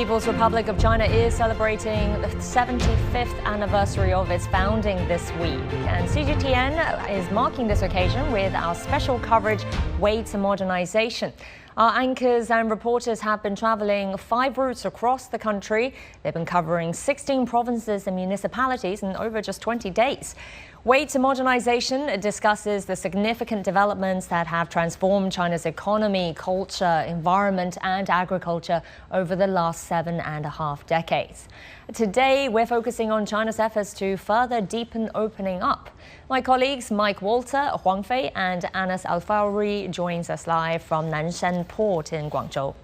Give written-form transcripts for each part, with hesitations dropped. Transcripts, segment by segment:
People's Republic of China is celebrating the 75th anniversary of its founding this week. And CGTN is marking this occasion with our special coverage, Way to Modernization. Our anchors and reporters have been traveling 5 routes across the country. They've been covering 16 provinces and municipalities in over just 20 days. Way to Modernization discusses the significant developments that have transformed China's economy, culture, environment and agriculture over the last 7.5 decades. Today, we're focusing on China's efforts to further deepen opening up. My colleagues Mike Walter, Huang Fei and Anas Alfauri joins us live from Nansha Port in Guangzhou.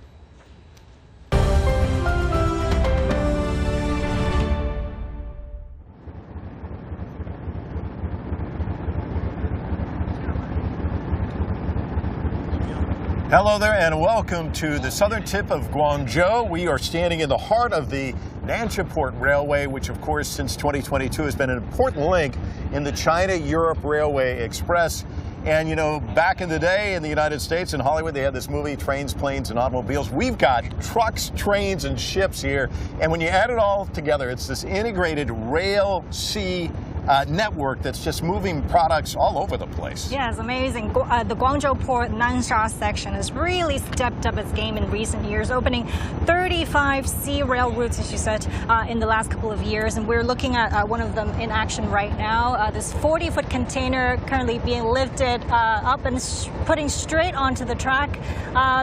Hello there and welcome to the southern tip of Guangzhou. We are standing in the heart of the Nansha Port Railway, which of course since 2022 has been an important link in the China-Europe Railway Express. And you know, back in the day in the United States and Hollywood, they had this movie, Trains, Planes and Automobiles. We've got trucks, trains and ships here. And when you add it all together, it's this integrated rail-sea network that's just moving products all over the place. Yeah, it's amazing. The Guangzhou Port Nansha section has really stepped up its game in recent years, opening 35 sea rail routes, as you said, in the last couple of years. And we're looking at one of them in action right now. This 40-foot container currently being lifted up and putting straight onto the track.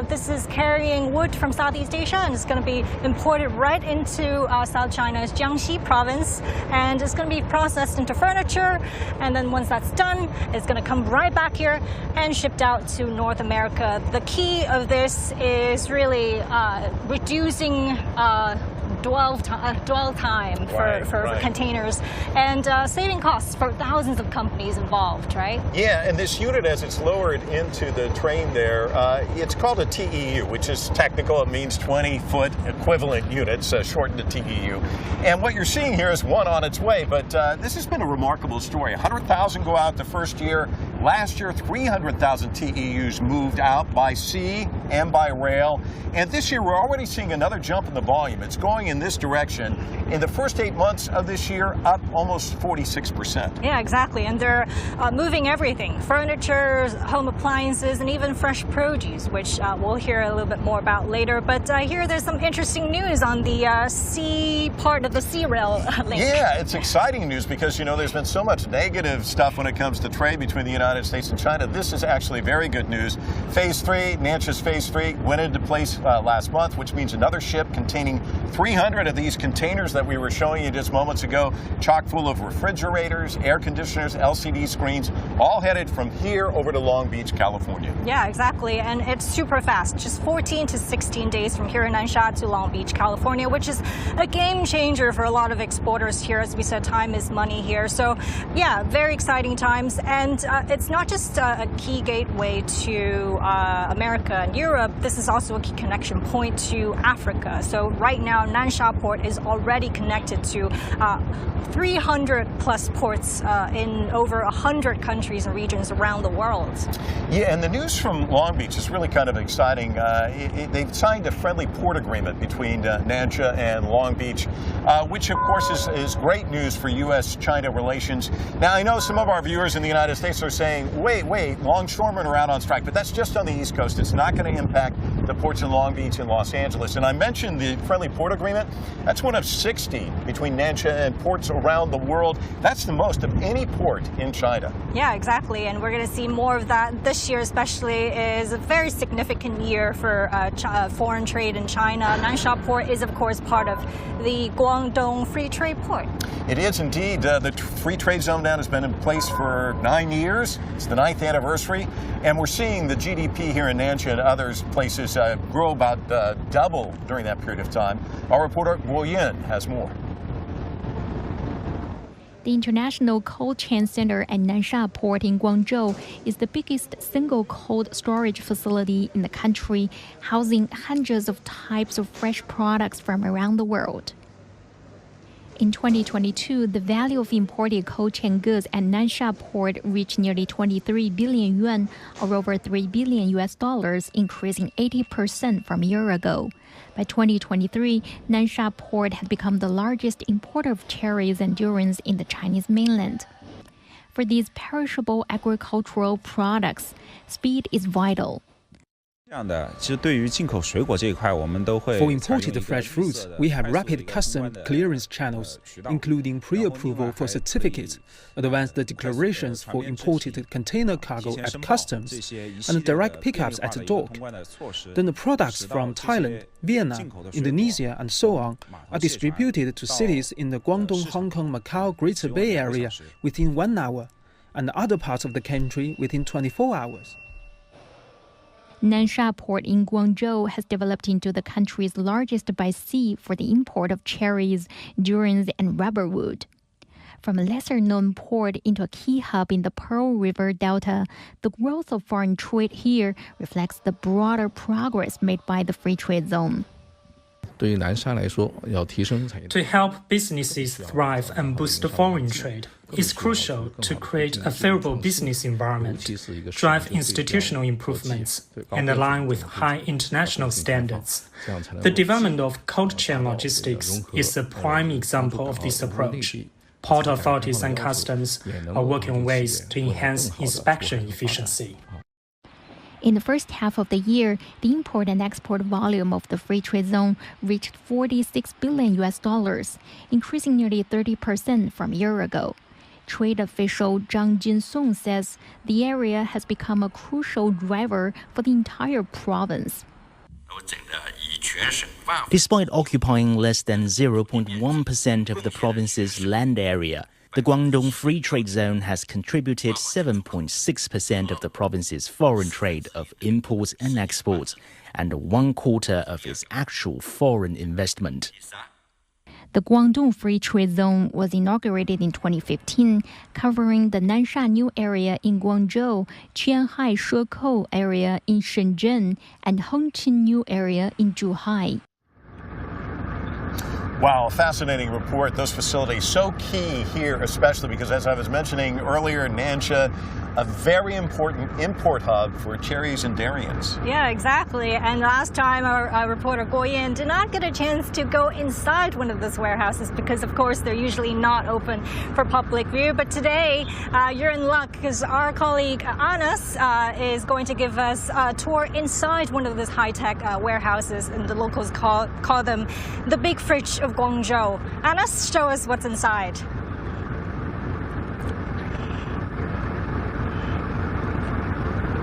This is carrying wood from Southeast Asia and it's going to be imported right into South China's Jiangxi province. And it's going to be processed into furniture, and then once that's done, it's going to come right back here and shipped out to North America. The key of this is really reducing dwell time for containers and saving costs for thousands of companies involved, right? Yeah, and this unit, as it's lowered into the train there, it's called a TEU, which is technical. It means 20-foot equivalent units, shortened to TEU. And what you're seeing here is one on its way, but this has been a remarkable story. 100,000 go out the first year. Last year, 300,000 TEUs moved out by sea and by rail. And this year, we're already seeing another jump in the volume. It's going in this direction. In the first 8 months of this year, up almost 46%. Yeah, exactly. And they're moving everything, furniture, home appliances, and even fresh produce, which we'll hear a little bit more about later. But here there's some interesting news on the sea part of the sea rail link. Yeah, it's exciting news because, you know, there's been so much negative stuff when it comes to trade between the United States and China. This is actually very good news. Phase 3, Nansha's Phase 3, went into place last month, which means another ship containing 300 of these containers that we were showing you just moments ago, chock full of refrigerators, air conditioners, LCD screens, all headed from here over to Long Beach, California. Yeah, exactly. And it's super fast, just 14 to 16 days from here in Nansha to Long Beach, California, which is a game changer for a lot of exporters here. As we said, time is money here. So yeah, very exciting times. And it's not just a key gateway to America and Europe. This is also a key connection point to Africa. So right now, Nansha Port is already connected to 300 plus ports in over 100 countries and regions around the world. Yeah, and the news from Long Beach is really kind of exciting. They've signed a friendly port agreement between Nansha and Long Beach, which of course is great news for U.S.-China relations. Now, I know some of our viewers in the United States are saying, wait, longshoremen are out on strike, but that's just on the East Coast. It's not going to impact the ports in Long Beach and Los Angeles. And I mentioned the friendly port agreement. That's one of 60 between Nansha and ports around the world. That's the most of any port in China. Yeah, exactly. And we're going to see more of that this year, especially is a very significant year for foreign trade in China. Nansha Port is, of course, part of the Guangdong Free Trade Port. It is indeed. The free trade zone now has been in place for 9 years. It's the 9th anniversary. And we're seeing the GDP here in Nansha and other places grow about double during that period of time. Our reporter, Guo Yin, has more. The International Cold Chain Center at Nansha Port in Guangzhou is the biggest single cold storage facility in the country, housing hundreds of types of fresh products from around the world. In 2022, the value of imported cold chain goods at Nansha Port reached nearly 23 billion yuan, or over $3 billion, increasing 80% from a year ago. By 2023, Nansha Port had become the largest importer of cherries and durians in the Chinese mainland. For these perishable agricultural products, speed is vital. For imported fresh fruits, we have rapid custom clearance channels, including pre-approval for certificates, advanced declarations for imported container cargo at customs, and direct pickups at the dock. Then the products from Thailand, Vietnam, Indonesia, and so on are distributed to cities in the Guangdong, Hong Kong, Macau, Greater Bay Area within 1 hour, and other parts of the country within 24 hours. Nansha Port in Guangzhou has developed into the country's largest by sea for the import of cherries, durians, and rubber wood. From a lesser-known port into a key hub in the Pearl River Delta, the growth of foreign trade here reflects the broader progress made by the free trade zone. To help businesses thrive and boost foreign trade, it's crucial to create a favorable business environment, drive institutional improvements, and align with high international standards. The development of cold chain logistics is a prime example of this approach. Port authorities and customs are working on ways to enhance inspection efficiency. In the first half of the year, the import and export volume of the free trade zone reached $46 billion, increasing nearly 30% from a year ago. Trade official Zhang Jinsong says the area has become a crucial driver for the entire province. Despite occupying less than 0.1% of the province's land area, the Guangdong Free Trade Zone has contributed 7.6% of the province's foreign trade of imports and exports, and 1/4 of its actual foreign investment. The Guangdong Free Trade Zone was inaugurated in 2015, covering the Nansha New Area in Guangzhou, Qianhai Shekou area in Shenzhen, and Hengqin New Area in Zhuhai. Wow, fascinating report. Those facilities so key here, especially because, as I was mentioning earlier, Nansha, a very important import hub for cherries and durians. Yeah, exactly. And last time our reporter Guo Yan did not get a chance to go inside one of those warehouses because, of course, they're usually not open for public view. But today, you're in luck because our colleague Anas is going to give us a tour inside one of those high-tech warehouses, and the locals call them the Big Fridge of Guangzhou. Anas, show us what's inside.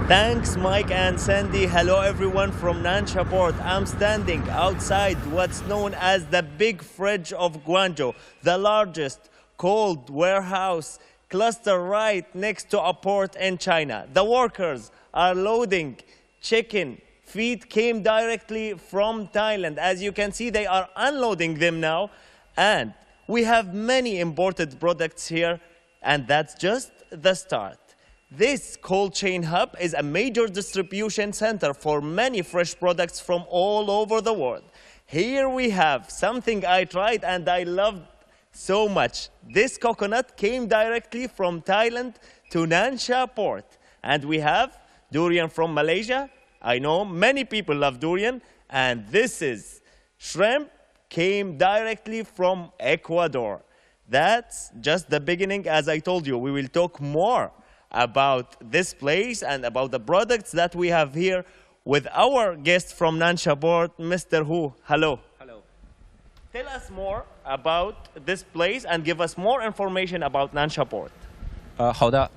Thanks, Mike and Sandy. Hello, everyone from Nansha Port. I'm standing outside what's known as the Big Fridge of Guangzhou, the largest cold warehouse cluster right next to a port in China. The workers are loading chicken. Feet came directly from Thailand. As you can see, they are unloading them now. And we have many imported products here, and that's just the start. This cold chain hub is a major distribution center for many fresh products from all over the world. Here we have something I tried and I loved so much. This coconut came directly from Thailand to Nansha Port. And we have durian from Malaysia. I know many people love durian. And this is shrimp, came directly from Ecuador. That's just the beginning. As I told you, we will talk more about this place and about the products that we have here with our guest from Nansha Port, Mr. Hu. Hello. Hello. Tell us more about this place and give us more information about Nansha Port. All right,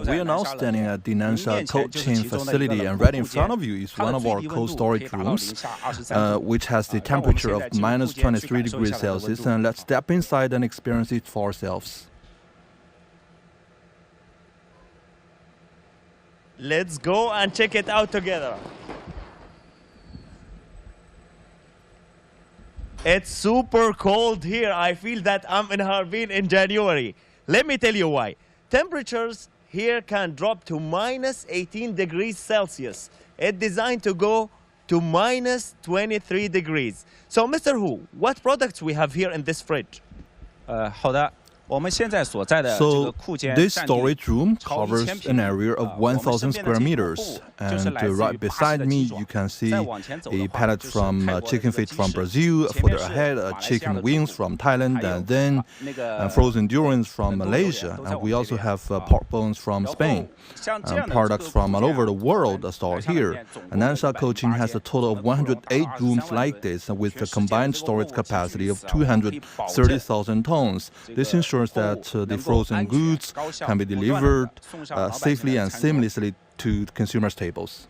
we are now standing at the Nansha cold chain facility, and right in front of you is one of our cold storage rooms, which has the temperature of minus 23 degrees Celsius. And let's step inside and experience it for ourselves. Let's go and check it out together. It's super cold here. I feel that I'm in Harbin in January. Let me tell you why. Temperatures here can drop to minus 18 degrees Celsius. It's designed to go to minus 23 degrees. So, Mr. Hu, what products we have here in this fridge? So this storage room covers an area of 1,000 square meters, and right beside me you can see a pallet from chicken feet from Brazil, further ahead chicken wings from Thailand, and then frozen durians from Malaysia, and we also have pork bones from Spain. Products from all over the world are stored here. And Nansha Cold Chain has a total of 108 rooms like this, with a combined storage capacity of 230,000 tons. This ensures that the frozen goods can be delivered safely and seamlessly to consumers' tables.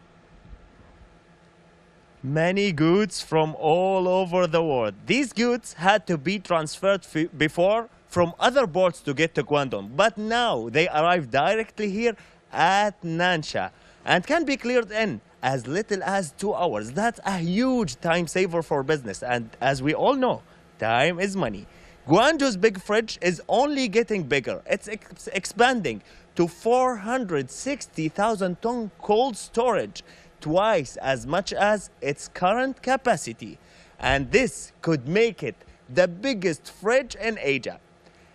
Many goods from all over the world. These goods had to be transferred before from other ports to get to Guangdong, but now they arrive directly here at Nansha and can be cleared in as little as 2 hours. That's a huge time saver for business, and as we all know, time is money. Guangzhou's big fridge is only getting bigger. It's expanding to 460,000 ton cold storage, twice as much as its current capacity. And this could make it the biggest fridge in Asia.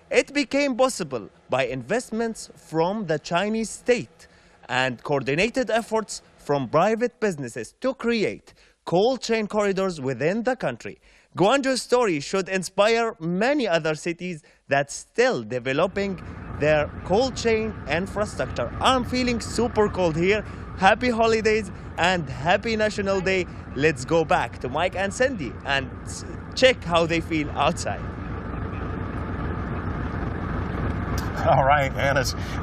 It became possible by investments from the Chinese state and coordinated efforts from private businesses to create cold chain corridors within the country. Guangzhou's story should inspire many other cities that's still developing their cold chain infrastructure. I'm feeling super cold here. Happy holidays and happy National Day. Let's go back to Mike and Cindy and check how they feel outside. All right, and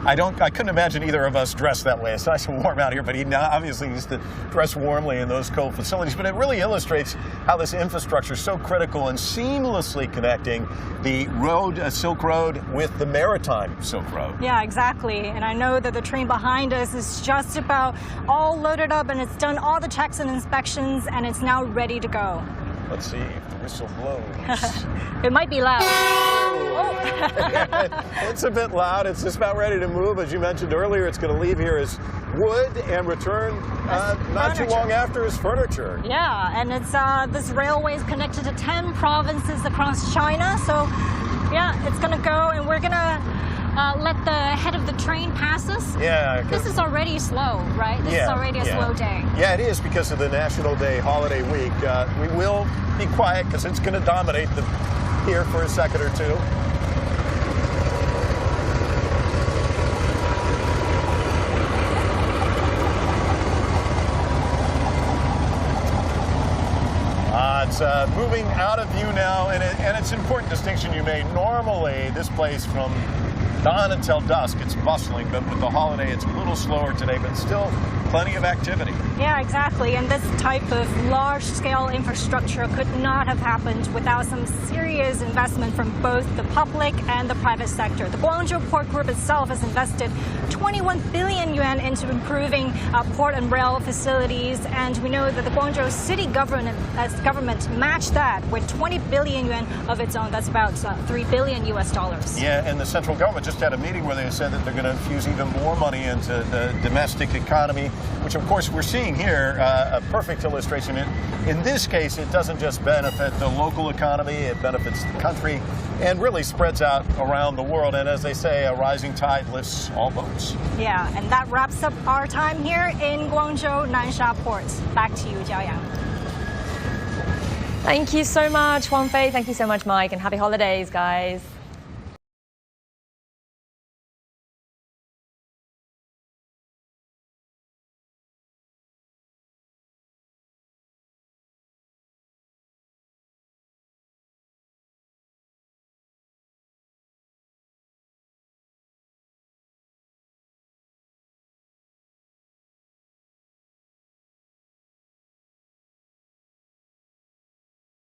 I couldn't imagine either of us dressed that way. It's nice and warm out here, but he obviously needs to dress warmly in those cold facilities. But it really illustrates how this infrastructure is so critical in seamlessly connecting the Silk Road with the maritime Silk Road. Yeah, exactly. And I know that the train behind us is just about all loaded up, and it's done all the checks and inspections, and it's now ready to go. Let's see if the whistle blows. It might be loud. It's a bit loud. It's just about ready to move. As you mentioned earlier, it's going to leave here as wood and return not too long after as furniture. Yeah, and it's this railway is connected to 10 provinces across China. So, yeah, it's going to go, and we're going to let the head of the train pass us. Yeah. This is already slow, right? This is already a slow day. Yeah, it is because of the National Day holiday week. We will be quiet because it's going to dominate here for a second or two. It's moving out of view now, and it's an important distinction you made. Normally, this place from dawn until dusk, it's bustling, but with the holiday, it's a little slower today, but still plenty of activity. Yeah, exactly. And this type of large-scale infrastructure could not have happened without some serious investment from both the public and the private sector. The Guangzhou Port Group itself has invested 21 billion yuan into improving port and rail facilities, and we know that the Guangzhou city government matched that with 20 billion yuan of its own. That's about $3 billion US. Yeah, and the central government just had a meeting where they said that they're going to infuse even more money into the domestic economy, which of course we're seeing here, a perfect illustration. In this case, it doesn't just benefit the local economy, it benefits the country and really spreads out around the world. And as they say, a rising tide lifts all boats. Yeah, and that wraps up our time here in Guangzhou Nansha Port. Back to you, Jiaoyang. Thank you so much, Wang Fei. Thank you so much, Mike, and happy holidays, guys.